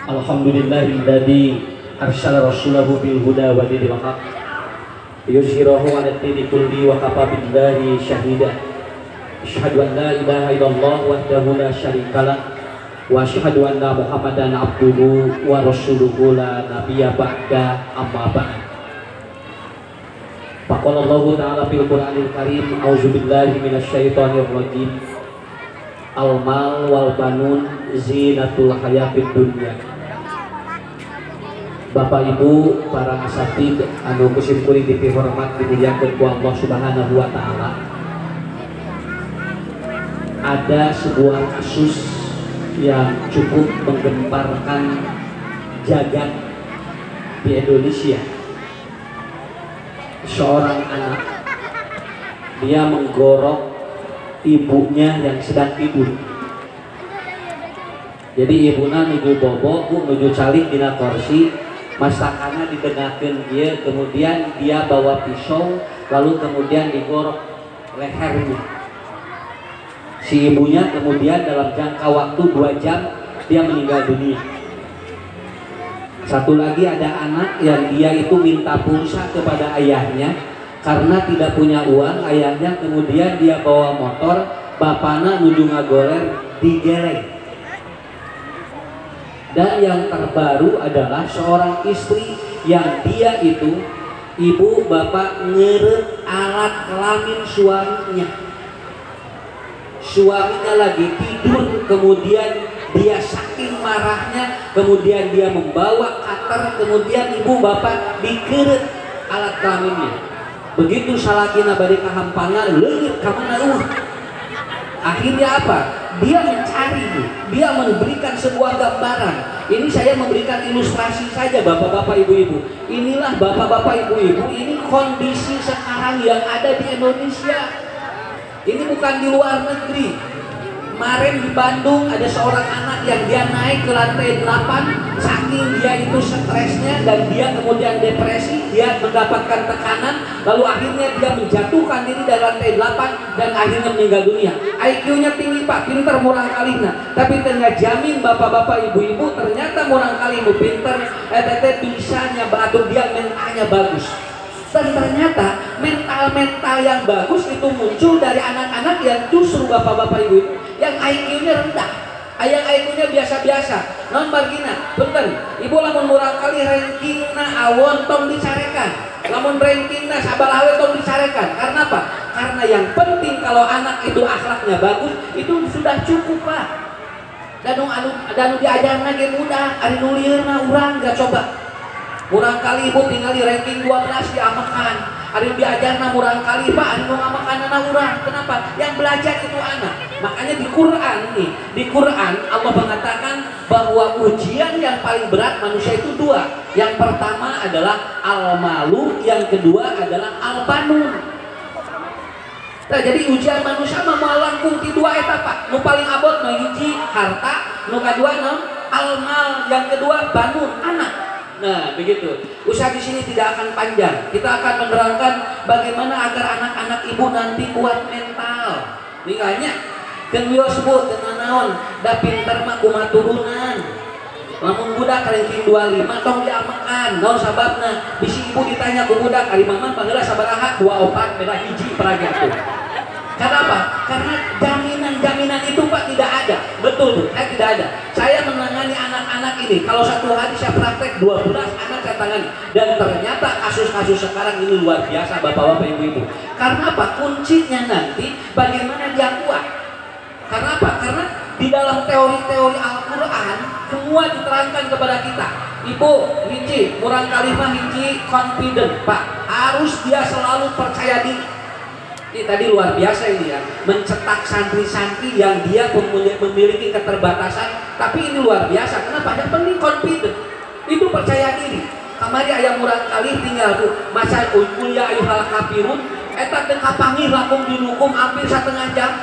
Alhamdulillahilladzi arsala rasulahu bil huda wa dinil haq yuzhirahu 'ala ad-dini kulli wa kafa billahi syahida. Asyhadu an la ilaha illallah wahdahu la syarikalah wa asyhadu anna Muhammadan abduhu wa rasuluhu la nabiyya ba'da amma ba'd. Faqala Allah ta'ala fil Qur'anil Karim a'udzubillahi minasyaitonir rajim. Al-mal wal banun zinatul hayatid dunya. Bapak Ibu para asatid anu kusim kuring dipihormat dimuliakeun ku Allah Subhanahu wa taala. Ada sebuah kasus yang cukup menggemparkan jagat di Indonesia. Seorang anak dia menggorok ibunya yang sedang tidur. Jadi ibunya nuju bobok, nuju calik dina kursi, masakannya ditengakeun dia, kemudian dia bawa pisau, lalu kemudian digorok lehernya. Si ibunya kemudian dalam jangka waktu 2 jam dia meninggal dunia. Satu lagi ada anak yang dia itu minta pulsa kepada ayahnya karena tidak punya uang. Ayahnya kemudian dia bawa motor, bapaknya nuju ngagoler digeleng. Dan yang terbaru adalah seorang istri yang dia itu ibu bapak ngeret alat kelamin suaminya. Suaminya lagi tidur, kemudian dia saking marahnya, kemudian dia membawa cutter, kemudian ibu bapak dikeret alat kelaminnya. Begitu salakina bari kahampana leungit ka mana. Akhirnya apa? Dia mencari, dia memberikan sebuah gambaran. Ini saya memberikan ilustrasi saja bapak-bapak ibu-ibu. Inilah bapak-bapak ibu-ibu, ini kondisi sekarang yang ada di Indonesia. Ini bukan di luar negeri. Kemarin di Bandung ada seorang anak yang dia naik ke lantai 8, saking dia itu stresnya dan dia kemudian depresi, dia mendapatkan tekanan, lalu akhirnya dia menjatuhkan diri dari lantai 8 dan akhirnya meninggal dunia. IQ-nya tinggi Pak, pinter murang kalihna, tapi tengah jamin bapak-bapak ibu-ibu ternyata murang kali mu pinter, bisanya atau dia mentalnya bagus. Dan ternyata mental-mental yang bagus itu muncul dari anak-anak yang justru bapak-bapak ibu yang IQ-nya rendah, yang IQ-nya biasa-biasa. Non margina, bener. Ibu lamun murang kali rankingna awon tong dicarekan, lamun rankingna sabalawe tong dicarekan. Karena apa? Karena yang penting kalau anak itu akhlaknya bagus itu sudah cukup Pak. Dan diajarna ge mudah, ari nu lieureuna urang gak coba. Murang kali ibu tinggal di ranking 12 diamakan. Ada diajarna murang kali Pak, ada mau ngamakan anak urang. Kenapa? Yang belajar itu anak. Makanya di Quran nih, di Quran Allah mengatakan bahwa ujian yang paling berat manusia itu 2. Yang pertama adalah al-malu, yang kedua adalah al-banun. Nah, jadi ujian manusia mau langkung di 2 etapa. Nu paling abot nu hiji harta, nu kadua al-mal, yang kedua banun, anak. Nah, begitu. Usaha di sini tidak akan panjang. Kita akan menerangkan bagaimana agar anak-anak ibu nanti kuat mental. Misalnya, kan beliau sebut dengan naon, da pinter mah kumaha turunan. Lamun budak ranking 25 tong diamakan. Naon sababna? Bisi ibu ditanya ku budak, "Ari mama panggila sabaraha?" 24 beda hiji peraga tuh. Kenapa? Karena jaminan itu Pak tidak ada. Betul, tidak ada. Saya menangani anak-anak ini. Kalau satu hari saya praktek 12 anak saya tangani. Dan ternyata kasus-kasus sekarang ini luar biasa bapak-bapak ibu-ibu. Karena apa? Kuncinya nanti bagaimana dia kuat. Karena apa? Karena di dalam teori-teori Al-Quran semua diterangkan kepada kita. Ibu, hiji, murang kalimah hiji, confident Pak. Harus dia selalu percaya diri. Ini tadi luar biasa ini ya, mencetak santri-santri yang dia memiliki keterbatasan, tapi ini luar biasa. Kenapa? Yang penting confident, itu percaya diri. Kamari ayam murang kali tinggal tuh masa kuliah ayuhal kafirun, eta teu kapangih lakum dinukum hampir 1/2 jam.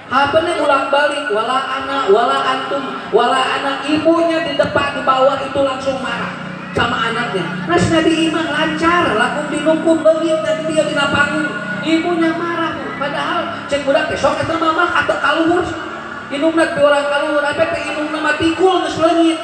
Habene ulang balik, wala anak, wala antum, wala anak, ibunya di depan di bawah itu langsung marah sama anaknya. Nasna diimah lancar, lakum dinukum leungit dan dia dina panggung. Ibunya marah, padahal cek budak teh sok eta mama kata kaluhur. Inungna teh orang kaluhur, apa teh inungna mah tikul geus leungit.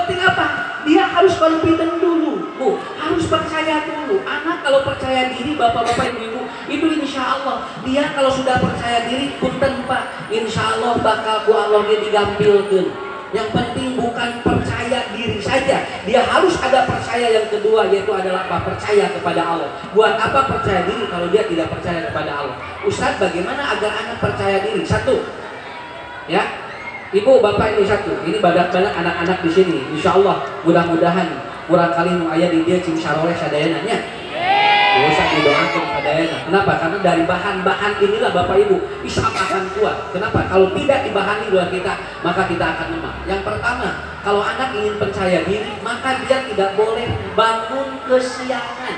penting apa? Dia harus confident dulu, Bu. Harus percaya dulu. Anak kalau percaya diri, bapak-bapak, ibu-ibu, itu insya Allah dia kalau sudah percaya diri, punten Pak, insya Allah bakal Bu Allah dia digampilkan. Yang penting bukan percaya diri saja, dia harus ada percaya yang kedua, yaitu adalah apa? Percaya kepada Allah. Buat apa percaya diri kalau dia tidak percaya kepada Allah? Ustadz, bagaimana agar anak percaya diri? Satu, ya, ibu bapak ini satu, ini banyak anak-anak di sini, insya Allah mudah-mudahan kurang kali nu aya di dia cing saroleh sadayananya. Usah didoakan sadayana. Kenapa? Karena dari bahan-bahan inilah Bapak Ibu Islam akan kuat. Kenapa? Kalau tidak dibahani doa kita, maka kita akan lemah. Yang pertama, kalau anak ingin percaya diri, maka dia tidak boleh bangun kesiangan.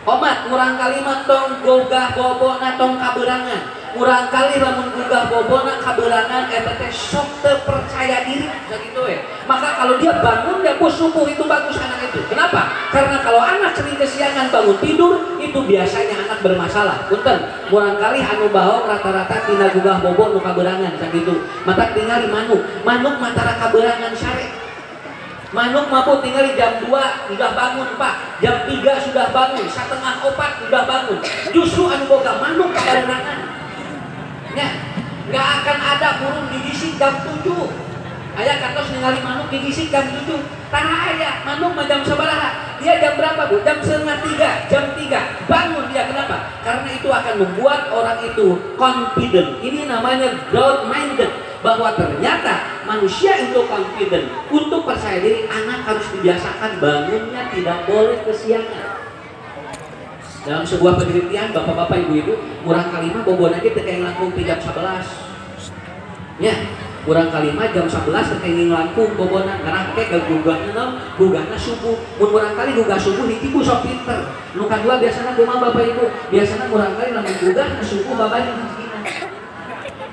Omat, kurang kalimat tong gogah bobona tong kaberangan. Kurang kali lamun gugah bobona kaberangan eta teh sok teu percaya diri gitu ya. Maka kalau dia bangun dia subuh itu bagus anak itu. Kenapa? Karena kalau anak sering kesiangan bangun tidur itu biasanya anak bermasalah. Punten, kurang kali anu baho rata-rata tina gugah bobo nu kaberangan sakitu. Mata tingali manuk matara kaberangan sare. Manuk mampu tinggal jam 2 sudah bangun Pak, jam 3 sudah bangun, setengah 4 sudah bangun. Justru anu boga manuk kaberangan. Ya, nggak akan ada burung digisik jam 7. Ayah kantos ningali manuk digisik jam 7. Tanah ayah, manuk jam sabaraha? Dia jam berapa Bu? Jam setengah 3, jam 3. Bangun dia, kenapa? Karena itu akan membuat orang itu confident. Ini namanya growth minded. Bahwa ternyata manusia itu confident. Untuk percaya diri, anak harus dibiasakan bangunnya tidak boleh kesiangan. Dalam sebuah penelitian, bapak-bapak, ibu-ibu, kurang kalimat bobon aja terkait langkung jam 11. Ya, kurang kalimat jam 11 terkait langkung bobonan. Karena kayak gugahnya subuh. Kurang kali gugah subuh hiji ku sok pinter. Nu kadua biasanya kumaha bapak ibu, biasanya kurang kali lamun gugah subuh bapak ibu.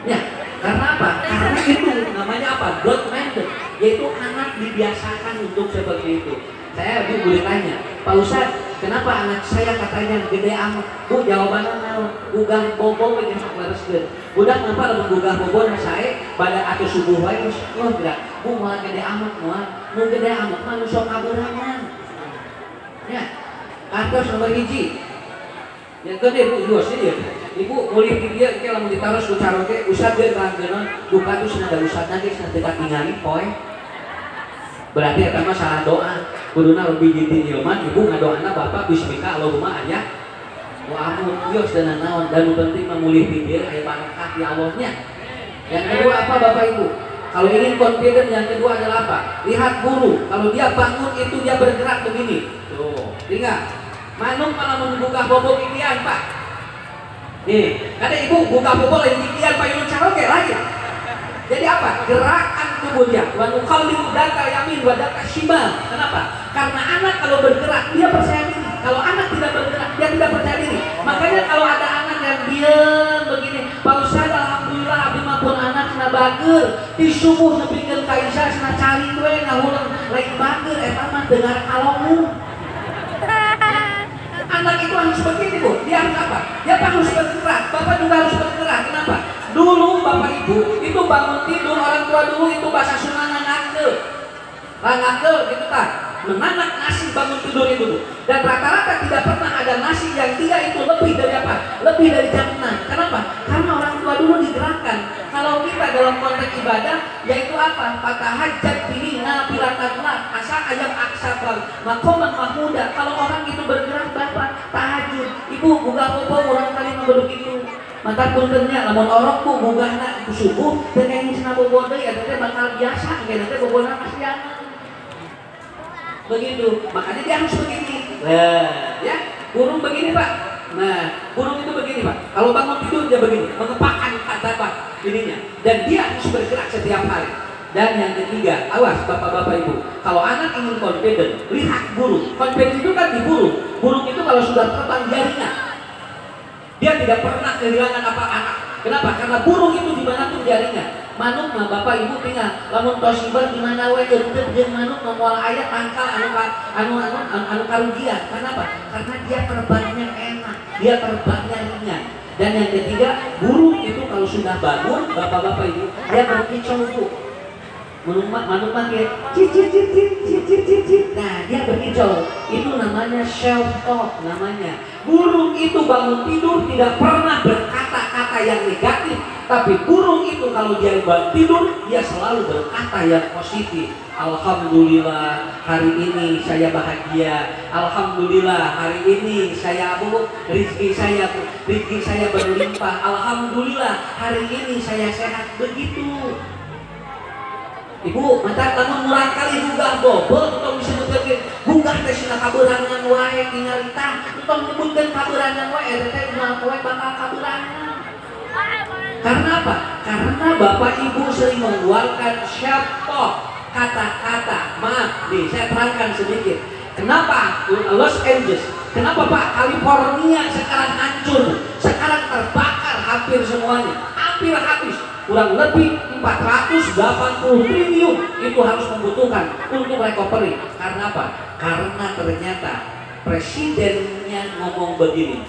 Ya, karena apa? Karena itu namanya apa? Growth minded, yaitu anak dibiasakan untuk seperti itu. Saya boleh tanya, Pak Ustadz, kenapa anak saya katanya gede amat? Bu, jawabannya naon? Gugah bobo we geus lereskeun. Budak kenapa lamun gugah bobo na sae pada atuh subuh wae geus gerak. Bu, moal gede amat moal. Nu gede amat mah nu sok kaberangan. Ya. Kantos nomor 1. Yang gede Bu Yos ieu. Ibu mulih di dia ke lamun ditaros ku caroge, Ustadz ge ranggeuna duka tuh cenah da ustadna ge cenah dekat ningali poe. Berarti eta mah salah doa. Kuduna lebih jintin ilman, ibu ngadoana bapak bismika Allahumma ayah wa amun yos dan naon dan penting memulih pikir aya barakah di Allahnya. Yang kedua apa bapak ibu? Kalau ingin confident yang kedua adalah apa? Lihat burung. Kalau dia bangun itu dia bergerak begini. Tuh, ingat. Manuk malah membuka bobo kikian Pak. Nih, kada ibu buka bobo lain kikian Pak Yunus caroge lain. Jadi apa? Gerakan tubuhnya. Wa nuqallibu daka yamin wa daka shimal. Kenapa? Karena anak kalau bergerak dia percaya diri. Kalau anak tidak bergerak dia tidak percaya diri. Makanya kalau ada anak yang diam begini, Pak Ustaz alhamdulillah abdi mah pun anak cenah bager. Di subuh nepikeun ka isya cenah cari we ngahulang lain bager eta mah dengar kalongu. Anak itu harus begini Bu. Dia harus apa? Dia harus bergerak. Bapak juga harus bergerak. Kenapa? Dulu Bapak Ibu itu bangun tidur orang tua dulu itu bahasa Sunda ngangkel gitu kan, menanak nasi bangun tidur itu Bu. Dan rata-rata tidak pernah ada nasi yang dia itu lebih dari apa? Lebih dari jam 6. Kenapa? Karena orang tua dulu digerakkan. Kalau kita dalam konteks ibadah yaitu apa? Fatahajjat bihi nafilatanlah asa ayam aksabal makoman mahmuda. Kalau orang itu bergerak Bapak tahajud, Ibu buka popo orang kali ngeduduk itu. Maka puntennya lamun orok Bu bugahna subuh teu kenging cenah bobo deui eta teh bakal biasa kena teh bobona kasihan. Begitu, makanya dia harus begini. Nah, ya, burung begini Pak. Nah, burung itu begini Pak. Kalau bangun tidur dia begini, mengepakkan kata Pak ininya. Dan dia harus bergerak setiap hari. Dan yang ketiga, awas bapak-bapak ibu, kalau anak ingin confident, lihat burung. Confident itu kan di burung. Burung itu kalau sudah terbang jaringan, dia tidak pernah kehilangan apa anak. Kenapa? Karena burung itu di mana pun jaringan. Manuk mah bapak ibu tinggal lamun tosibar di mana we eureut jeung manuk moal aya tangkal anu karugian. Kenapa? Karena dia terbangnya enak, dia terbangnya ringan. Dan yang ketiga, burung itu kalau sudah bangun bapak-bapak ibu dia berkicau Bu. manuk ya, cit cit cit cit cit cit cit cit. Nah dia berhijau, itu namanya self talk namanya. Burung itu bangun tidur tidak pernah berkata-kata yang negatif, tapi burung itu kalau dia bangun tidur dia selalu berkata yang positif. Alhamdulillah hari ini saya bahagia. Alhamdulillah hari ini saya rezeki saya berlimpah. Alhamdulillah hari ini saya sehat. Begitu. Ibu, mata lamun murang kali gugah bobot untuk disebutkan gugah teh sina kaberangan wae tingalita untuk menyebutkan kaberangan wae teh ulah wae bakal kaberangan. Karena apa? Karena Bapak Ibu sering mengeluarkan self talk, kata-kata. Maaf, nih saya terangkan sedikit. Kenapa Los Angeles? Kenapa Pak California sekarang hancur? Sekarang terbakar hampir semuanya. Hampir habis. Kurang lebih 480 triliun itu harus membutuhkan untuk recovery. Karena apa? Karena ternyata presidennya ngomong begini,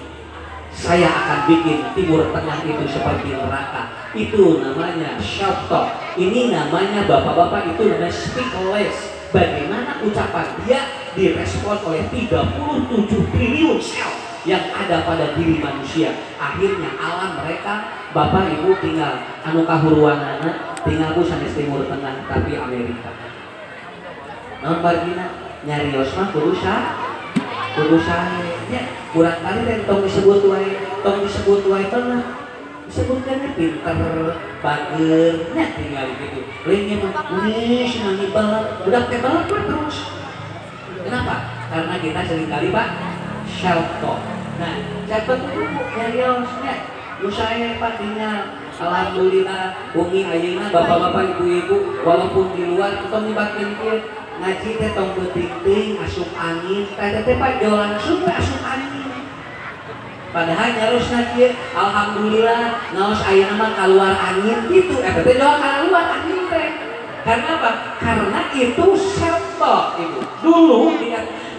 saya akan bikin Timur Tengah itu seperti neraka. Itu namanya self talk. Ini namanya bapak-bapak itu namanya speak less. Bagaimana ucapan dia direspon oleh 37 triliun sel yang ada pada diri manusia. Akhirnya alam mereka, Bapak Ibu tinggal anu kahuruanana tinggal ku sanes Timur Tengah tapi Amerika. Naon bargina nyarios mah kudu sae nya kurang kali teh tong disebut wae tengah disebutkannya pinter bager nya tinggal gitu. Lainnya mah geus nangibal udah teh balap terus. Kenapa? Karena kita seringkali Pak self talk. Nah, cepet itu nyariosnya saya Pak tinggal alhamdulillah bumi ayeuna bapak-bapak ibu-ibu walaupun di luar kita nyibakeun kieu ngaji teh tong beuting asup angin teh Pak jauh langsung asup angin. Padahal nyarosna kieu alhamdulillah naos ayeuna mah kaluar angin gitu eta teh jauh kaluar angin teh. Karena apa? Karena itu self talk Ibu.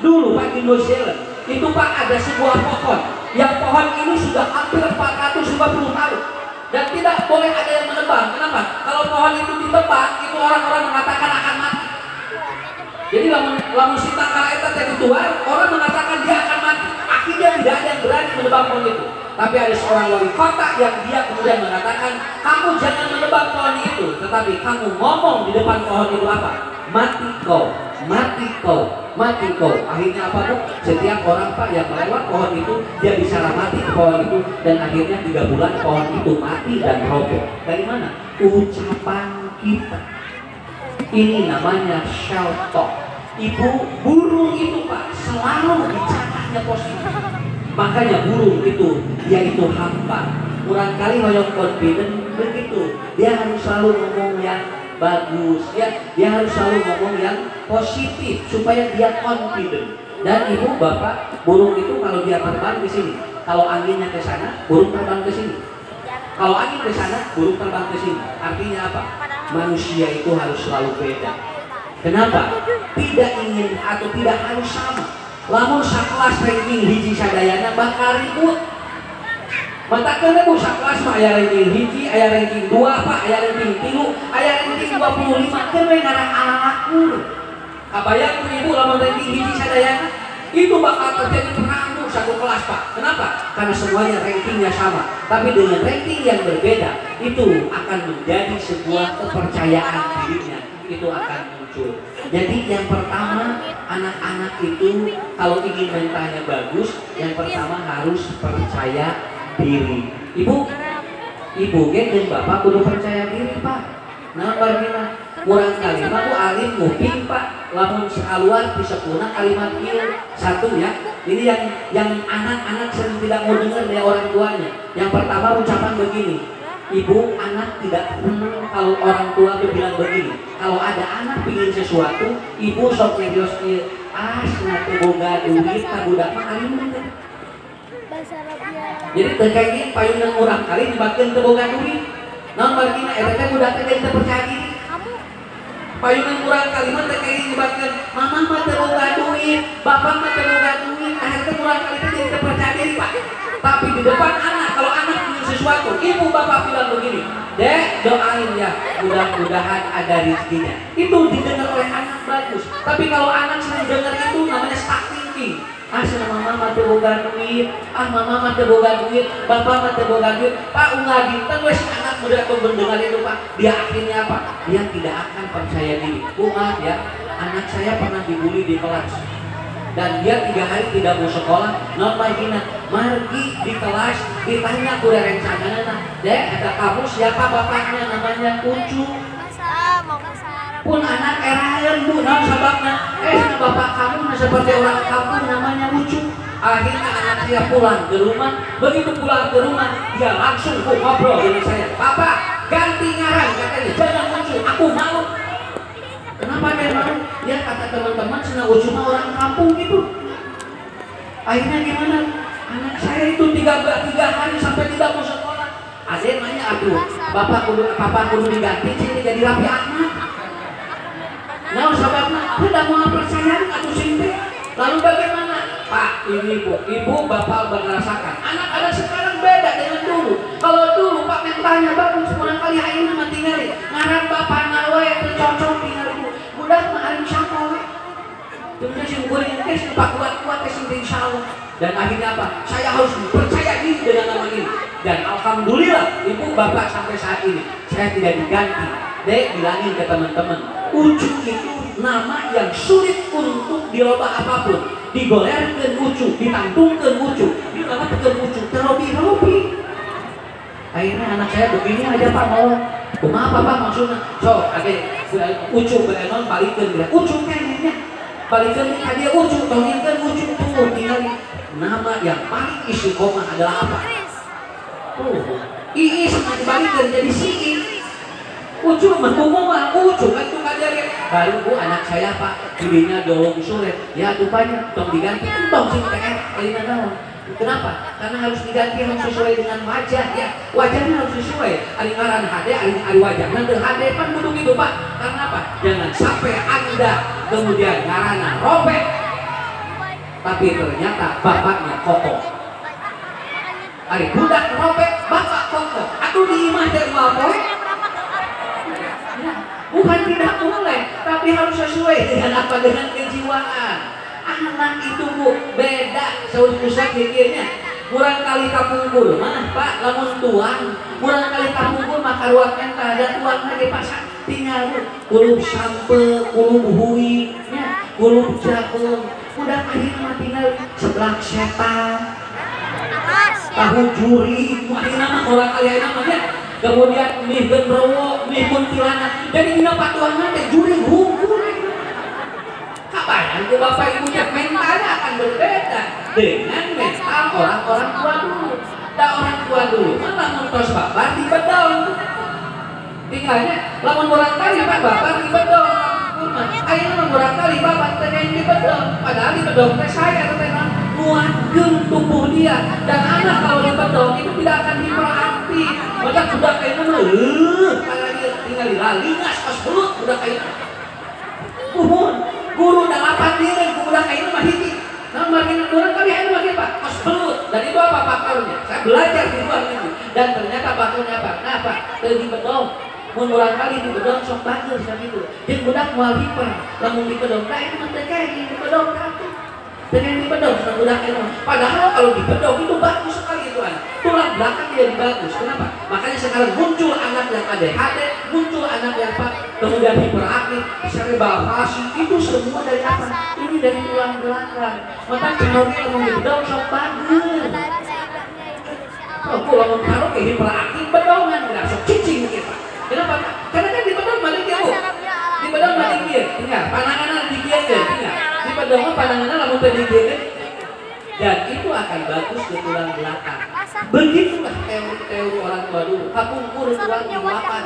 Dulu Pak di New Zealand itu Pak ada sebuah pohon yang pohon ini sudah hampir 450 tahun dan tidak boleh ada yang menebang. Kenapa? Kalau pohon itu ditebang itu orang-orang mengatakan akan mati. Jadi lamun si tangkal eta teh dituar, orang mengatakan dia akan mati. Akhirnya tidak ada yang berani menebang pohon itu. Tapi ada seorang wali kota yang dia kemudian mengatakan, kamu jangan menebang pohon itu, tetapi kamu ngomong di depan pohon itu apa? Mati kau, mati kau, mati kau. Akhirnya apa Bu? Setiap orang Pak yang melewat pohon itu dia bisa mati ke pohon itu dan akhirnya 3 bulan pohon itu mati dan roboh. Dari mana? Ucapan kita. Ini namanya self talk. Ibu, burung itu Pak selalu bicaranya positif. Makanya burung itu dia itu hampa. Kurang kali hoyong confident begitu. Dia harus selalu ngomong yang bagus ya, dia harus selalu ngomong yang positif supaya dia confident. Dan Ibu Bapak, burung itu kalau dia terbang di sini, kalau anginnya ke sana, burung terbang ke sini. Kalau angin ke sana, burung terbang ke sini. Artinya apa? Manusia itu harus selalu beda. Kenapa? Tidak ingin atau tidak harus sama. Lamun sakelas ranking hiji sadayana bakal ribut. Matakeun Bu sakelas mah aya ranking hiji, aya ranking 2 Pak, aya ranking 3, aya ranking 25 teh we ngarang akur. Kabayang ku Ibu lamun ranking hiji sadayana itu bakal terjadi perang satu kelas Pak. Kenapa? Karena semuanya rankingnya sama. Tapi dengan ranking yang berbeda itu akan menjadi sebuah kepercayaan dirinya. Itu akan muncul. Jadi yang pertama anak-anak itu kalau ingin mentalnya bagus, yang pertama harus percaya diri. Ibu gen Bapak kudu percaya diri Pak. Nah bargina kurang kalimat tuh alim nguping Pak. Lamun saluar bisa punah kalimat ieu satu ya. Ini yang anak-anak sering tidak mau dengar dari orang tuanya. Yang pertama ucapan begini. Ibu, anak tidak senang kalau orang tua bilang begini. Kalau ada anak pingin sesuatu, ibu sok nyerios ieu. Asna teu boga duit ka budak mah alim bener. Jadi terkait payunan urang kali dibakeun teu boga duit. Naon bargina eta teh budak teh teu percaya diri. Payunan urang kali mah terkait dibakeun mama mah teu boga duit, bapak mah teu boga duit. Akhirnya urang kali teh teu percaya diri Pak. Tapi di depan anak, kalau anak punya sesuatu, ibu bapak bilang begini, Dek, doain ya, mudah-mudahan ada rezekinya. Itu didengar oleh anak bagus. Tapi kalau anak sering dengar itu namanya stuck thinking. Sama mama teu boga duit, mama mah teu boga duit, bapak mah teu boga duit. Pak unggah dinten we si anak muda mendengar itu Pak. Dia akhirnya apa? Dia tidak akan percaya diri. Maaf ya, anak saya pernah dibully di kelas. Dan dia 3 hari tidak mau sekolah, non margina, margi di kelas, ditanya kuda rencananya, Dek, ada kamu siapa bapaknya, namanya Ucu. Pun anak erayan bu, non sababna, bapak kamu seperti orang kampung namanya Ucu. Akhirnya anak saya pulang ke rumah, begitu pulang ke rumah, dia langsung ngobrol dengan saya, Papa, ganti ngaran katanya, jangan Ucu, aku malu. Kenapa dia malu? Ya kata teman-teman senang Ucu mah orang kampung gitu. Akhirnya gimana? Anak saya itu 3 hari sampai tidak mau sekolah. Ada yang nanya, aduh, papa kudu diganti sini jadi Raffi Ahmad. Nah, sebabnya tidak mau percaya atau sini. Lalu bagaimana? Pak, ini ibu bapak merasakan. Anak-anak sekarang beda dengan dulu. Kalau dulu Pak mentalnya bagus, kurang kali ayeuna mah tingali. Ngaran bapak nawe tercocok tinggal ibu. Budak mah alim sakola. Tunggu sih goreng kes Pak kuat-kuat kes insyaallah. Dan akhirnya apa? Saya harus percaya diri dengan nama ini. Dan alhamdulillah ibu bapak sampai saat ini saya tidak diganti. Dek bilangin ke teman-teman, Ucu itu nama yang sulit untuk dirubah apapun. Digolerkan Ucu, ditantungkan Ucu, dilapatkan Ucu, terobi. Akhirnya anak saya begini aja Pak mau. Kumaha Pak maksudnya? So, ade Ucu berenon balikkan dia. Ucu kayaknya balikkan dia Ucu, tongilkan Ucu tuh tinggal nama yang paling istiqomah adalah apa? Iis dibalikkan jadi Si'i. Ucu mah Ucu kan itu kadang baru bu anak saya Pak dirinya dolong sulit ya tupanya tong diganti tong sing TR kelina naon. Kenapa? Karena harus diganti harus sesuai dengan wajah ya, wajahnya harus sesuai. Ari ngaran hade ari wajahna teu hade pan kudu gitu Pak. Karena apa? Jangan sampai Anda kemudian ngaranna robek tapi ternyata bapaknya kokoh. Ari budak robek bapak kokoh. Atuh di imah teh poe. Bukan tidak boleh, tapi harus sesuai dengan apa? Dengan kejiwaan. Anak itu bu, beda seusah kikirnya. Kurang kali kapungkur, mana Pak? Lamun tuan, kurang kali kapungkur maka ruangnya tak ada tuan lagi pasang. Tinggal kulub sampe, kulub hui, kulub jagung. Udah akhirnya tinggal sebelah setan, tahu juri, akhirnya orang kali namanya. Kemudian mie genderuwo, mie kuntilanak. Jadi dina patuhan teh juri hukum. Kapan ke bapak ibunya mentalnya akan berbeda dengan mental orang-orang tua dulu. Da orang tua dulu mah lamun tos bapak di bedong. Tinggalnya lamun orang kali bapak di bedong. Ayeuna lamun orang kali bapak teh di bedong. Padahal di bedong teh saya teh muatkeun tubuh dia dan anak kalau di bedong itu tidak akan hiperaktif. Maka budak kayak mana? Tinggal dilalingas pas belut budak kayak guru dalapan diri budak kayak mah hiji. Nah makin orang kali ini makin Pak pas belut dan itu apa pakarnya? Saya belajar di luar itu dan ternyata pakarnya apa? Nah Pak di bedong. Mun orang kali di bedong sok bagus kan itu. Jadi budak moal hiper, lamun di bedong kayak itu mah kayak di bedong kan. Dengan di bedong sedang budak itu. Padahal kalau di bedong itu bagus sekali itu anak. Tulang belakang jadi bagus. Kenapa? Makanya sekarang muncul anak yang ADHD, muncul anak yang kemudian hiperaktif, cerebral palsy. Itu semua dari apa? Ini dari tulang belakang. Maka kalau kita mau di bedong sok bagus. Kalau mau taruh ke hiperaktif bedongan tidak sok cicing kita. Kenapa? Karena kan di bedong balik dia. Di bedong balik dia. Ingat, panangannya di dia ingat. Di bedong panangannya lamun tadi dia. Dan itu akan bagus ke tulang belakang. Begitulah teori-teori orang tua dulu. Kapungkur tulang di lapan.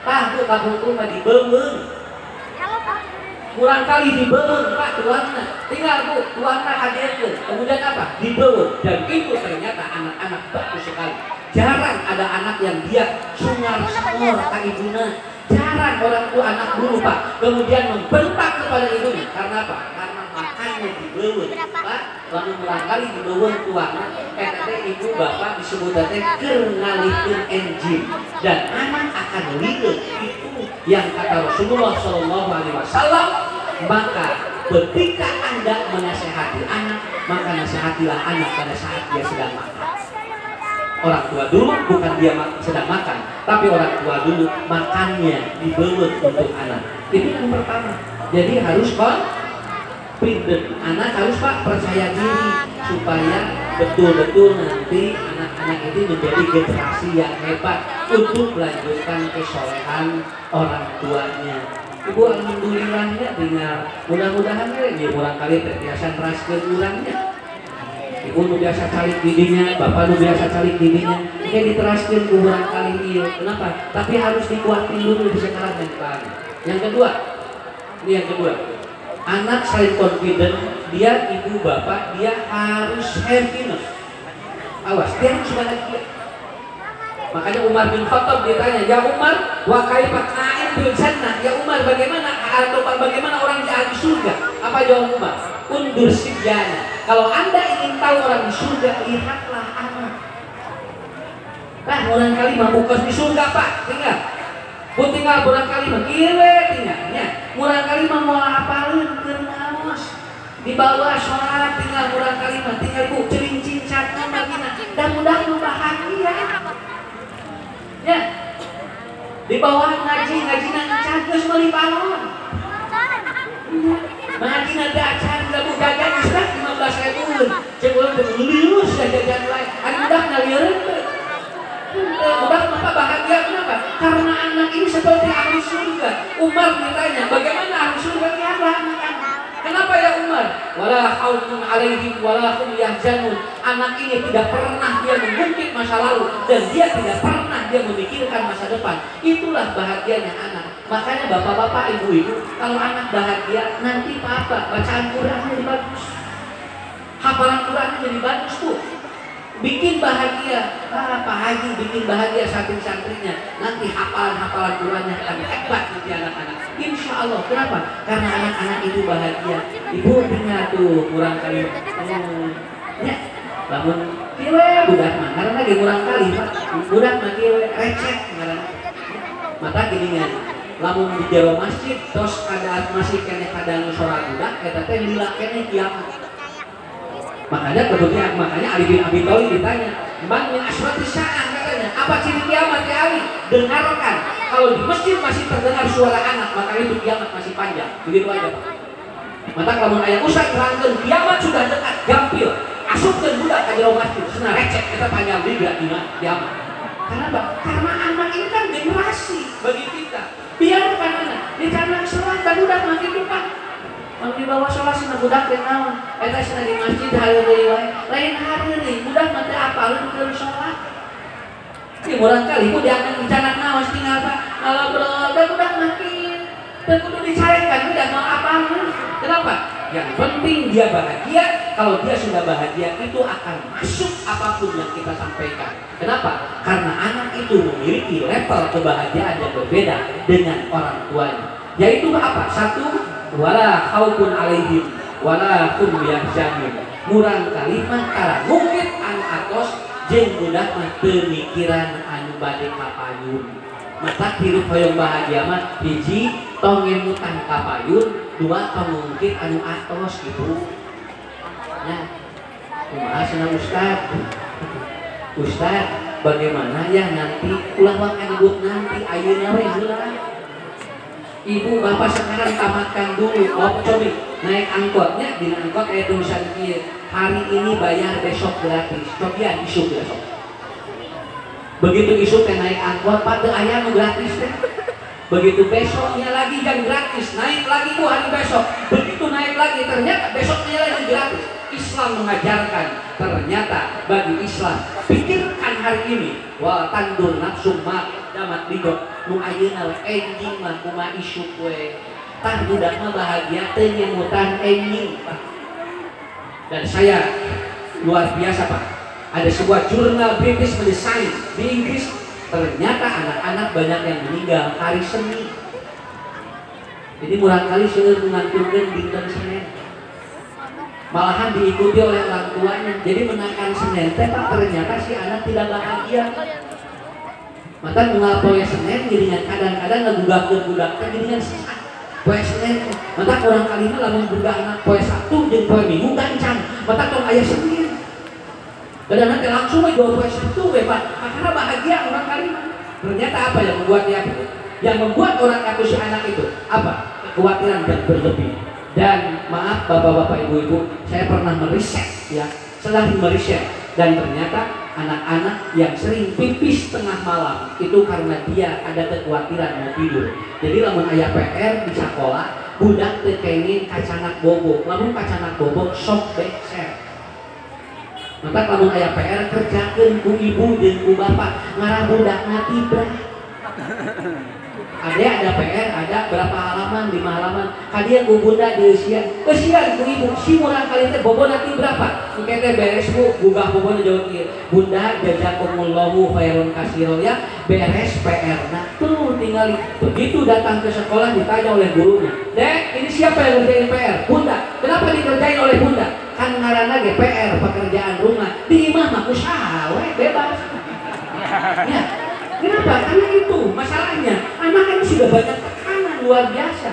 Tahu kapungkur mah dibeung. Kurang kali dibeung Pak tuangna. Tinggal bu tuangna hadirkeun. Kemudian apa? Dibeung. Dan itu ternyata anak-anak bagus sekali. Jarang ada anak yang dia sungar-sungur ka ibuna. Jarang orang tua anak dulu Pak. Kemudian membentak kepada ibunya. Karena apa? Karena makan anaknya dibeuweut Pak, lamun barangkali dibeuweut tuangna eta teh ibu bapak disebut teh keur ngalihkeun enjin dan anak akan lileuh. Itu yang kata Rasulullah sallallahu alaihi wasallam. Maka ketika Anda menasehati anak, maka nasihatilah anak pada saat dia sedang makan. Orang tua dulu bukan dia sedang makan, tapi orang tua dulu makannya dibeuweut untuk anak. Itu yang pertama. Jadi harus confident. Anak harus Pak percaya diri supaya betul-betul nanti anak-anak ini menjadi generasi yang hebat untuk melanjutkan kesolehan orang tuanya. Ibu alhamdulillahnya tinggal mudah-mudahan ya kurang kali terbiasa teraskeun urangnya. Ibu nu biasa calik didinya, bapak nu biasa calik didinya, kayak diteraskeun ku urang kali ieu. Kenapa? Tapi harus dikuatin dulu di sekarang dan depan. Yang kedua, ini yang kedua. Anak selain confident, dia ibu bapak dia harus happiness. Awas, dia harus bahagia. Makanya Umar bin Khattab ditanya, ya Umar, wa kaifa qa'im bil jannah? Ya Umar, bagaimana atau bagaimana orang di ahli surga? Apa jawab Umar? Undur sibyana. Kalau Anda ingin tahu orang di surga, lihatlah anak. Nah, orang kali mampu kos di surga Pak, tinggal. Bu tinggal orang kali mah kieu tinggalnya. Orang kali mah moal apaleun keur ngaos. Di bawah sholat tinggal orang kali mah tinggal Bu cering-cing catna bagina. Dan mudah bahagia. Ya, di bawah ngaji nang cageus meuli palon. Ngaji nada acan gabu jajan islah 15.000. Cek urang teh lius jajan lain. Ari budak ngalieureun teh. Budak mah bahagia kenapa? Karena anak ini seperti ahli surga. Umar ditanya, bagaimana ahli surga lihatlah anak-anak. Kenapa ya Umar? Wala khaufun alaihim wala hum yahzanun. Anak ini tidak pernah dia mengungkit masa lalu dan dia tidak pernah dia memikirkan masa depan. Itulah bahagianya anak. Makanya bapak-bapak, ibu-ibu, kalau anak bahagia, nanti apa? Bacaan Qurannya jadi bagus. Hafalan Qurannya jadi bagus tuh. Bikin bahagia, Pak Haji bikin bahagia santri-santrinya. Nanti hafalan-hafalan Qurannya akan hebat nanti anak-anak. Insya Allah. Kenapa? Karena anak-anak itu bahagia. Ibu tinggal tuh kurang kali. Ya, namun kiwe budak mah. Karena lagi kurang kali Pak. Budak mah kiwe receh. Mata gini kan. Lamun di jero masjid, tos kada masih kene kadang sholat budak, eta teh lila kene kiamat. Makanya Ali bin Abi Thalib ditanya, "Man min asyrati sa'ah?" katanya. Apa ciri kiamat ya Ali? Dengarkan. Kalau di masjid masih terdengar suara anak, maka itu kiamat masih panjang. Begitu aja Pak. Maka kalau aya usah terangkeun kiamat sudah dekat, gampil. Asupkeun budak ka jero masjid, cenah recek eta panjang juga dina kiamat. Kenapa? Karena anak ini kan generasi bagi kita. Biarkan anak, dikarenakan sholat dan budak makin lupa. Mau dibawa sholat sana budak teh naon? Eta sana di masjid hareun deui wae. Lain hareun deui budak mah teh apaleun keur sholat. Ieu urang kali ku diangkat dicanak naos tinggal Pak. Kalau budak makin teu kudu dicarekan budak mau apaleun. Kenapa? Yang penting dia bahagia. Kalau dia sudah bahagia itu akan masuk apapun yang kita sampaikan. Kenapa? Karena anak itu memiliki level kebahagiaan yang berbeda dengan orang tuanya. Yaitu apa? Satu, wala khaufun alaihim wala hum yahzanun. Murang kalimah kala mungkin anu atos jeung budak mah teu mikiran anu bade kapayun. Mata hirup hoyong bahagia mah hiji tong ngemutan kapayun, dua tong ngungkit anu atos gitu. Ya. Kumaha cenah Ustaz? Ustaz, bagaimana ya nanti ulah wae nyebut nanti ayeuna we heula. Ibu bapak sekarang tamatkan dulu. Oh cobi naik angkotnya, di angkot tulisan kieu, hari ini bayar besok gratis. Cobian isuk besok. Begitu isuk teh naik angkot pada aya nu gratis teh. Begitu besoknya lagi yang gratis, naik lagi Bu hari besok. Begitu naik lagi ternyata besoknya lagi gratis. Islam mengajarkan ternyata bagi Islam pikirkan hari ini wa tandur nafsu ma damat ligot nu ayeuna enjing mah kumaha isuk we tah budak mah bahagia teu nyemutan enjing Pak. Dan saya luar biasa Pak, ada sebuah jurnal British Medicine di Inggris, ternyata anak-anak banyak yang meninggal hari Senin. Jadi murang kali seueur ngantunkeun dinten Senin. malahan diikuti oleh orang tuanya. Jadi menakan Senin teh Pak, ternyata si anak tidak bahagia. Maka mengapoe Senin dirinya kadang-kadang ngegugahkeun budak teh dirinya sesak. Poe Senin, maka orang kalina lamun budak anak poe Sabtu jeung poe Minggu gancang. Maka tong aya Senin. Kadang-kadang teh langsung we jual poe Sabtu we Pak. Karena bahagia orang kalina. Ternyata apa yang membuat dia yang membuat orang atau si anak itu apa? Kekhawatiran dan berlebih. Dan maaf bapak-bapak ibu-ibu, saya pernah meriset ya, setelah meriset dan ternyata anak-anak yang sering pipis tengah malam itu karena dia ada kekhawatiran mau tidur. Jadi lamun aya PR di sekolah, budak teu kenging kacanak bobo, lamun kacanak bobo sok becer. Maka lamun aya PR kerjakeun ku ibu jeung ku bapak, ngarah budakna tibrah. Ada PR, ada berapa halaman, 5 halaman. Kadia ku bunda di usia, kesian ku ibu, si murah kali teh bobo nanti berapa? Mungkin teh beres bu, gugah bobo jauh kieu. Bunda jazakumullahu khairan kasiro ya, beres PR. Nah tuh tinggal begitu datang ke sekolah ditanya oleh gurunya, Dek, ini siapa yang ngerjain PR? Bunda. Kenapa dikerjain oleh bunda? Kan ngaranna ge PR, pekerjaan rumah. Di imah mah usaha we bebas. Ya. Kenapa? Karena itu masalahnya. Anak kan sudah banyak tekanan luar biasa.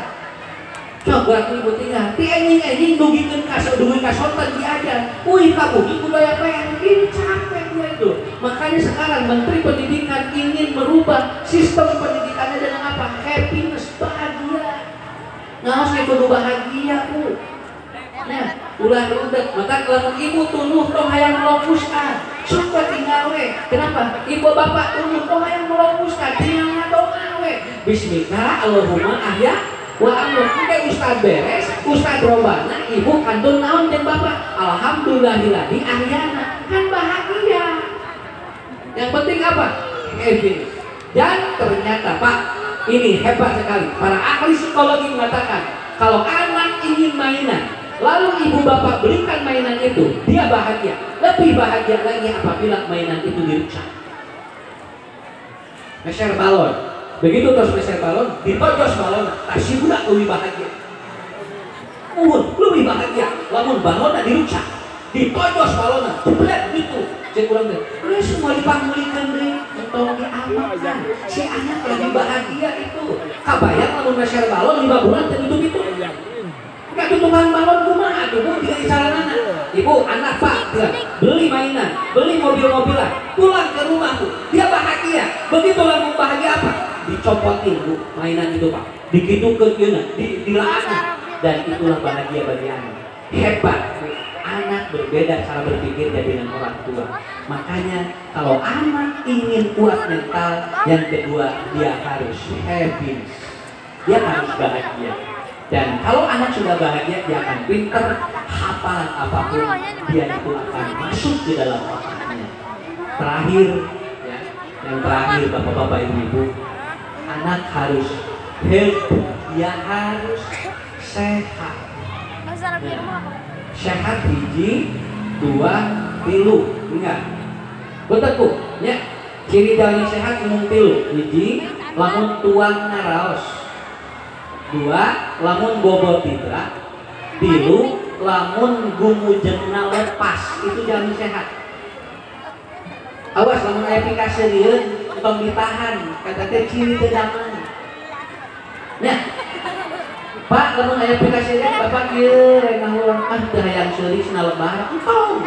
Coba ibu tinggal, ti enjing dugikeun ka dugi ka sonten diajar. Wih kamu ibu daya PR, ini capek dia itu. Makanya sekarang Menteri Pendidikan ingin merubah sistem pendidikannya dengan apa? Happiness, bahagia. Ngaos ge kudu bahagia, Bu. Nah, ulah rudet. Maka kalau ibu tunuh tong hayang melopuskan. Suka tinggal we. Kenapa? Ibu bapak tunuh tong hayang melopuskan. Tinggal ngadoa we. Bismillah Allahumma ahya wa amruh. Kita ustad beres, ustad robana, ibu kantun naon jeung bapak. Alhamdulillahiladzi ahyana. Kan bahagia. Yang penting apa? Happy. Dan ternyata Pak, ini hebat sekali. Para ahli psikologi mengatakan kalau anak ingin mainan, lalu ibu bapak belikan mainan itu, dia bahagia. Lebih bahagia lagi apabila mainan itu dirusak. Meser balon, begitu terus meser balon, ditojos balon, si budak lebih bahagia. Lebih bahagia. Lamun balonnya dirusak, ditojos balonnya, jebret gitu. Cek ulang deh. Semua dipangulikeun deui, entong diamalkan. Si anak lagi bahagia itu. Kabayang lamun meser balon 5 bulan teh itu. Enggak tutupan balon kumaha tuh Bu tidak dicaranana. Ibu anak Pak beli mainan, beli mobil-mobilan, pulang ke rumah Bu, dia bahagia. Begitu lamun bahagia apa? Dicopotin Bu mainan itu Pak, digitukeun yeuna, dilaakeun, dan itulah bahagia bagi anak. Hebat Bu. Anak berbeda cara berpikir dengan orang tua. Makanya kalau anak ingin kuat mental, yang kedua dia harus happy, dia harus bahagia. Dan kalau anak sudah bahagia, dia akan pintar, hafalan apapun dia itu akan masuk di dalam otaknya. Terakhir, ya, yang terakhir bapak-bapak ibu-ibu, anak harus healthy, dia harus sehat. Sehat hiji, 2, 3, ingat. Betul ya. Ciri jalan sehat umum 3, hiji, lamun tuang ngaraos. 2, lamun bobot tibra. 3, lamun gumujengna lepas. Itu jalan sehat. Awas lamun aya pikaseureun tong ditahan, kata teh ciri teh damai. Nah, Pak, lamun aya pikaseureun Bapak ieu rek ngahurang teu hayang seuris na lebar. Entong.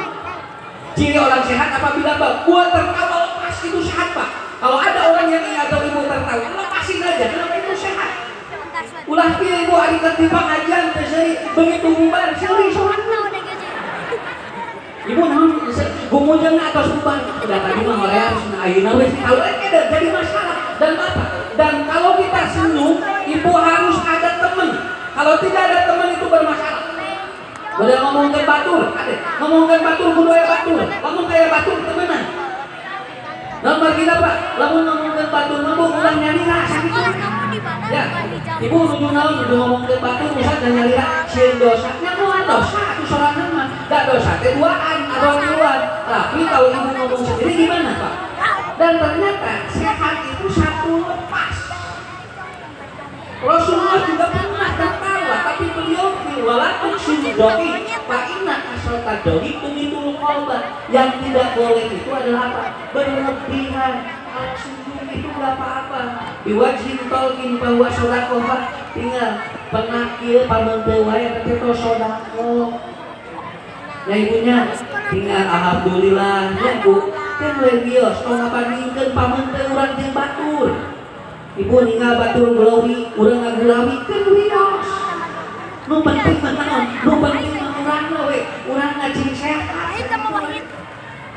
Ciri orang sehat apabila buat tertawa lepas itu sehat Pak. Kalau ada orang yang ingin atau ibu tertawa, lepasin aja, kenapa itu sehat? Ulah kieu ibu ari ketimbang ajan teh seuri begitu bubar seuri soranna. Ibu naon gumujeng atos bubar. Udah tadi mah hoream ayeuna we kalau jadi masalah. Dan Bapak, dan kalau kita sendu, ibu harus ada teman. Kalau tidak ada teman itu bermasalah. Udah ngomongkeun batur, ade. Ngomongkeun batur kudu aya batur. Lamun aya batur temenan. Nomor kita Pak, lamun ngomongkeun batur mah ulah nyalira sakitu. Ya, ibu nuju naon nuju ngomongkeun batur misal dan nyalira sieun dosa. Nya moal dosa atuh sorangan mah. Da dosa teh duaan atau tiluan. Tapi kalau ibu ngomong sendiri gimana Pak? Dan ternyata sehat itu satu lepas. Rasulullah juga pernah tertawa, tapi beliau walaupun sudah Fa'inna kasrata doli tumitul qalba. Yang tidak boleh itu adalah apa? Berlebihan. Kalau sujud itu nggak apa-apa. Biwajhin tolkin bahwa sodakoh, tinggal penakil pamenteu wae tapi to sodakoh. Ya ibunya tinggal alhamdulillah ya Bu. Kan lebios tong ngabandingkeun pamenteu urang jeung batur. Ibu ninggal batur gulawi, urang ngagulawi kan wios. Nu penting mah naon? Nu penting mah urangna we, urang ngacing sehat.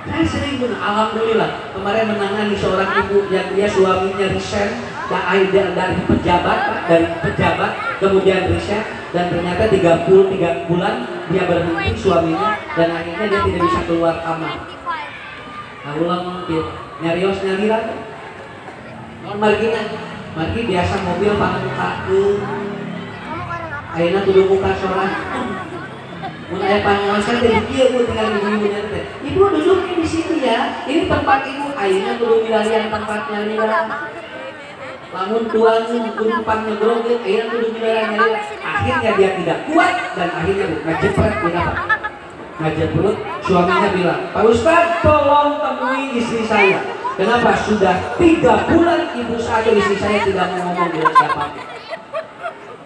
Saya sering pun alhamdulillah kemarin menangani seorang ibu yang dia suaminya resign dari pejabat kemudian resign dan ternyata 3 bulan dia berhenti suaminya dan akhirnya dia tidak bisa keluar kamar. Nah ulang mungkin nyarios nyarira non margi biasa mobil pangkakeun ayeuna kudu buka sholat. Mun aya pangaosan teh kieu ku tinggal ibu-ibunya teh. Ibu duduknya di sini ya. Ini tempat ibu. Ayeuna kudu milarian tempatnya lila. Lamun tuangeun umpan nyegrog ayeuna kudu milarian lila. Akhirnya dia tidak kuat dan akhirnya ngajepret kenapa? Ngajepret suaminya bilang, "Pak Ustaz, tolong temui istri saya." Kenapa? Sudah 3 bulan ibu saya istri saya tidak mau ngomong dengan siapa.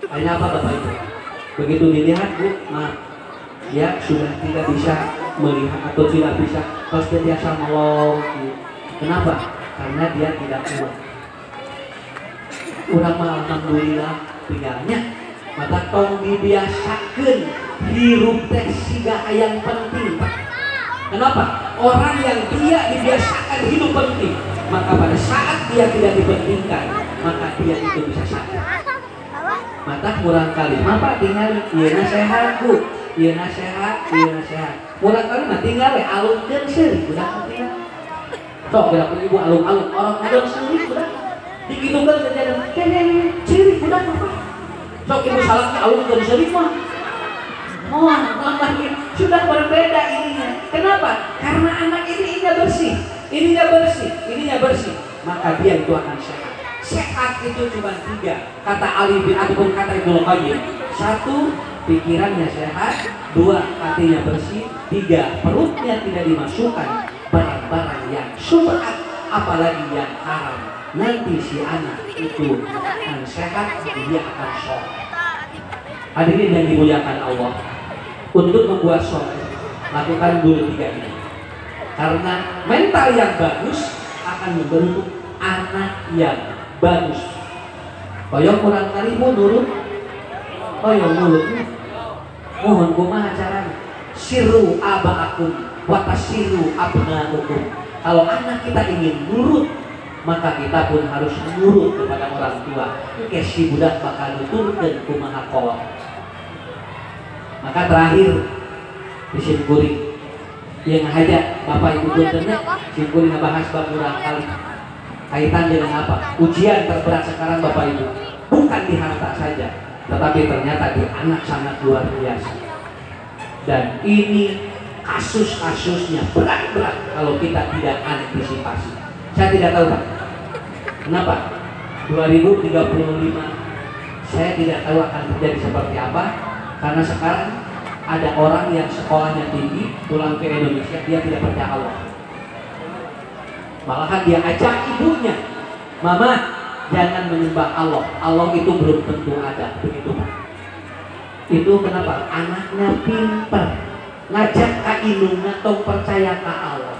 Akhirnya apa Bapak Ibu? Begitu dilihat Bu, maaf. Dia sudah tidak bisa melihat atau tidak bisa biasa melong. Kenapa? Karena dia tidak kuat. Urang mah alhamdulillah tinggalnya mata tong dibiasakeun hirup teh siga yang penting. Kenapa? Orang yang dia dibiasakan hidup penting, maka pada saat dia tidak dipentingkan, maka dia itu bisa sakit. Mata kurang kali, apa tinggal ieu sehat Bu. Ieu sehat. Kurang kali mah tinggal we alungkeun seuri budak teh. Sok gerak ibu alung-alung orang ngadon seuri budak. Dikitukeun kejadian seuri budak apa? Sok ibu salahnya alungkeun seuri mah. Moal lagi sudah berbeda ininya. Kenapa? Karena anak ininya bersih. Maka dia itu akan sehat. Sehat itu cuma 3 kata Ali bin ataupun kata Ibnu Qayyim. 1 pikirannya sehat, 2 hatinya bersih, 3 perutnya tidak dimasukkan barang-barang yang syubhat apalagi yang haram. Nanti si anak itu akan sehat, dia akan soleh. Hadirin yang dimuliakan Allah, untuk membuat soleh lakukan dulu 3 ini. Karena mental yang bagus akan membentuk anak yang bagus. Koyong kurang kali mau nurut, koyong nurutnya. Mohon kumaha caranya? Siru abaakum watasiru abnaukum. Kalau anak kita ingin nurut, maka kita pun harus nurut kepada orang tua. Si budak bakal nuturkeun kumaha qala. Maka terakhir disimkuring yang aja Bapak Ibu puntennya simkuring ngebahas bab kurang kali kaitan dengan apa? Ujian terberat sekarang Bapak Ibu bukan di harta saja, tetapi ternyata di anak sangat luar biasa. Dan ini kasus-kasusnya berat-berat kalau kita tidak antisipasi. Saya tidak tahu Pak, kenapa 2035 saya tidak tahu akan terjadi seperti apa. Karena sekarang ada orang yang sekolahnya tinggi pulang ke Indonesia, dia tidak percaya Allah. Malahan dia ajak ibunya, "Mama, jangan menyembah Allah. Allah itu belum tentu ada." Begitu Pak. Itu kenapa? Anaknya pintar, ngajak ka indungna tong percaya ka Allah.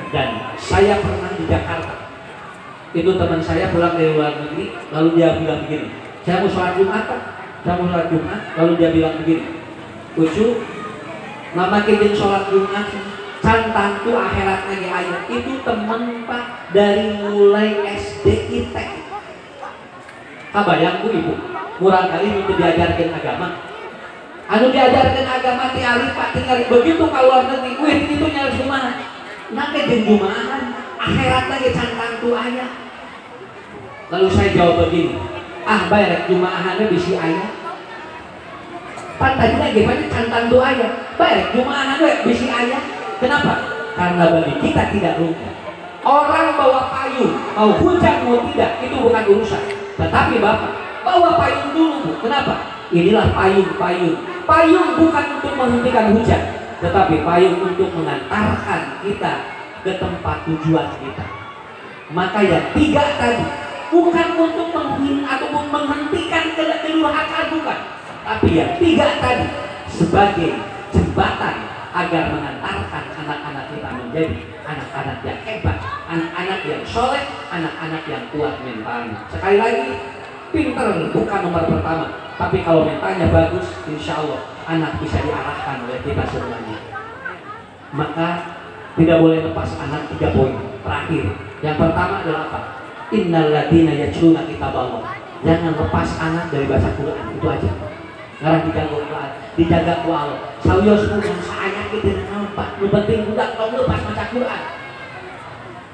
Dan saya pernah di Jakarta. Itu teman saya pulang dari luar negeri, lalu dia bilang begini, "Saya mau sholat Jumat Pak." Lalu dia bilang begini, "Ucu, mama kijeng sholat Jumat, can tantu akhirat lagi ayat." Itu temen Pak dari mulai SD kita. Kabayang Bu Ibu, murang kali untuk diajarkan agama. Anu diajarkan agama ti alif Pak tinggal begitu ka luar negeri, wih itu nyari kumaha. Nake jeung jumaahan, akhirat lagi can tantu ayat. Lalu saya jawab begini, bayar jumaahannya bisi ayat. Pan tadi lagi banyak cantan doa ya, baik jumaahan bisi ayat. Kenapa? Karena bagi kita tidak rugi. Orang bawa payung, mau hujan mau tidak, itu bukan urusan. Tetapi Bapak bawa payung dulu Bu. Kenapa? Inilah payung-payung Payung bukan untuk menghentikan hujan, tetapi payung untuk mengantarkan kita ke tempat tujuan kita. Maka yang tiga tadi bukan untuk ataupun menghentikan kedurhakaan, bukan, tapi yang tiga tadi sebagai jembatan agar mengantarkan anak-anak kita menjadi anak-anak yang hebat, anak-anak yang soleh, anak-anak yang kuat mentalnya. Sekali lagi, pinter bukan nomor pertama, tapi kalau mentalnya bagus, insya Allah anak bisa diarahkan oleh kita semuanya. Maka tidak boleh lepas anak 3 poin terakhir. Yang pertama adalah apa? Innal ladzina yatluna kitaballah. Jangan lepas anak dari baca Quran, itu aja. Ngarang dijaga ku Allah. Sawios pun saya kita nampak. Lu penting budak kalau lepas baca Quran.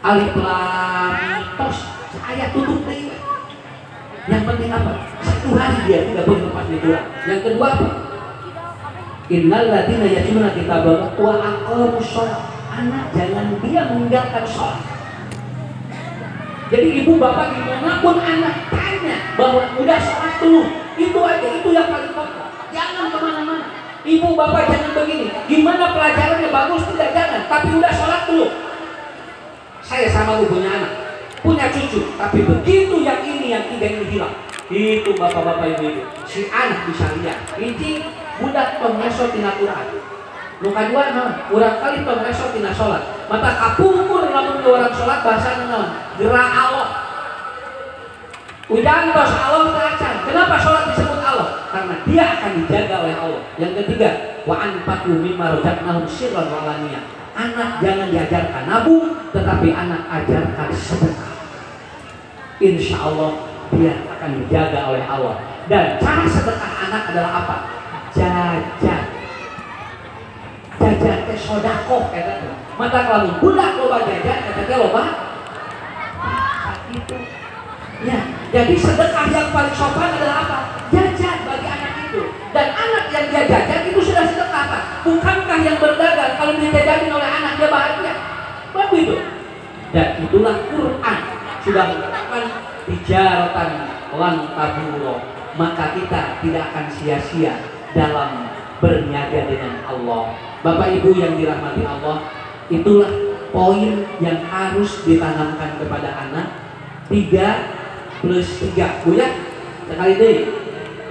Alif lam tos saya tutup deh. Yang penting apa? 1 hari dia tidak boleh lepas di Quran. Yang kedua apa? Innal ladzina yatluna kitaballah wa aqamus shalah. Anak jangan dia meninggalkan sholat. Jadi ibu bapak dimanapun anak tanya bahwa udah sholat dulu, itu aja, itu yang paling pokok. Jangan kemana-mana. Ibu bapak jangan begini. Gimana pelajarannya bagus tidak, jangan. Tapi udah sholat dulu. Saya sama lu punya anak, punya cucu, tapi begitu yang ini yang 3 ini hilang, itu bapak-bapak ibu, si anak bisa lihat. Ini budak pengesot tina Quran. Luka dua naon, urang kali pengesot tina sholat. Mata kapungkur lamun orang sholat bahasa naon, gerak Allah. Ujian tos Allah teracan. Kenapa sholat disebut Allah? Karena dia akan dijaga oleh Allah. Yang ketiga, wa anfaqu mimma razaqnahum sirran wa alaniyah. Anak jangan diajarkan nabung, tetapi anak ajarkan sedekah. Insya Allah dia akan dijaga oleh Allah. Dan cara sedekah anak adalah apa? Jajan. Jajan teh sodakoh kata. Mata kalau budak loba jajan kata loba. Itu. Ya, jadi sedekah yang paling sopan adalah apa? Jajan bagi anak itu. Dan anak yang dia jajan itu sudah sedekah, Pak. Bukankah yang berdagang kalau dijajanin oleh anak dia bahagia? Bagus itu. Dan itulah Quran sudah mengatakan tijaratan lan taburo. Maka kita tidak akan sia-sia dalam berniaga dengan Allah. Bapak Ibu yang dirahmati Allah, itulah poin yang harus ditanamkan kepada anak. 3+3 buya sekali deh.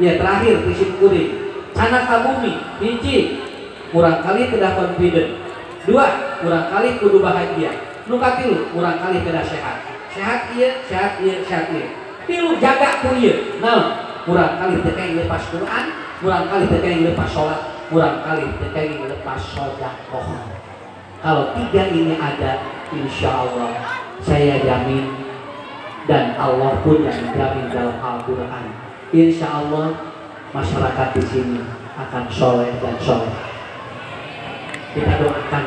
Ya terakhir prinsip kuring anak kabumi hiji kurang kali tidak confident, 2 kurang kali kudu bahagia, nu katilu kurang kali tidak sehat. Sehat iya, sehat iya, sehat iya. 3 jaga ku ieu. Nah, kurang kali teu kenging lepas Quran, kurang kali teu kenging lepas salat, kurang kali teu kenging lepas sedekah. Kalau 3 ini ada, insya Allah saya jamin, dan Allah pun yang menjamin dalam Al-Quran, insya Allah masyarakat di sini akan soleh dan soleh. Kita doakan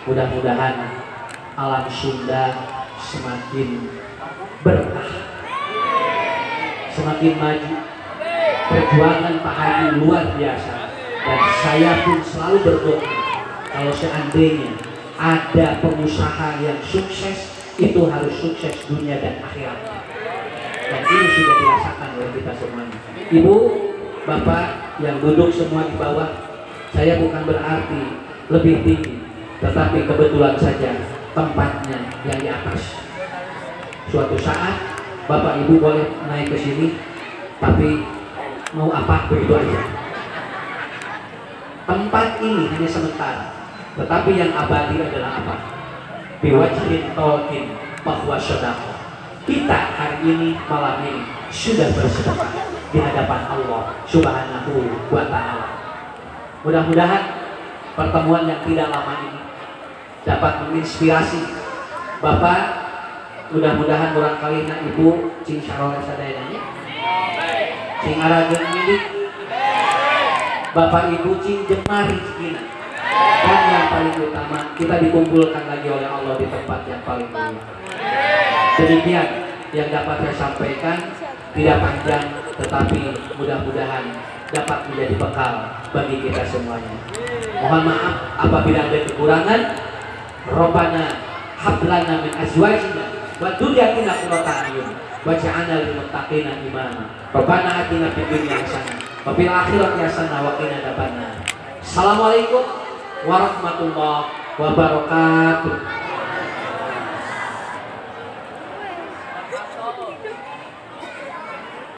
mudah-mudahan alam Sunda semakin berkah, semakin maju. Perjuangan Pak Haji luar biasa, dan saya pun selalu berdoa kalau seandainya ada pengusaha yang sukses, itu harus sukses dunia dan akhirat. Dan ini sudah dirasakan oleh kita semuanya. Ibu, bapak yang duduk semua di bawah, saya bukan berarti lebih tinggi, tetapi kebetulan saja tempatnya yang di atas. Suatu saat bapak ibu boleh naik ke sini, tapi mau apa begitu aja. Tempat ini hanya sementara, tetapi yang abadi adalah apa? Biwajhin tolkin bahwa sedekah. Kita hari ini malam ini sudah bersedekah di hadapan Allah Subhanahu wa Ta'ala. Mudah-mudahan pertemuan yang tidak lama ini dapat menginspirasi Bapak. Mudah-mudahan barangkali na ibu cing sarole sadayananya, cing arageun milik Bapak ibu cing jemari cikina. Dan yang paling utama, kita dikumpulkan lagi oleh Allah di tempat yang paling mulia. Demikian yang dapat saya sampaikan, tidak panjang, tetapi mudah-mudahan dapat menjadi bekal bagi kita semuanya. Mohon maaf apabila ada kekurangan. Rabbana hablana min azwajina wa dzurriyyatina qurrata a'yun waj'alna lil muttaqina imama. Rabbana atina fid dunya hasanah Wa fil akhirati hasanah wa qina adzabannar. Assalamualaikum warahmatullahi wabarakatuh.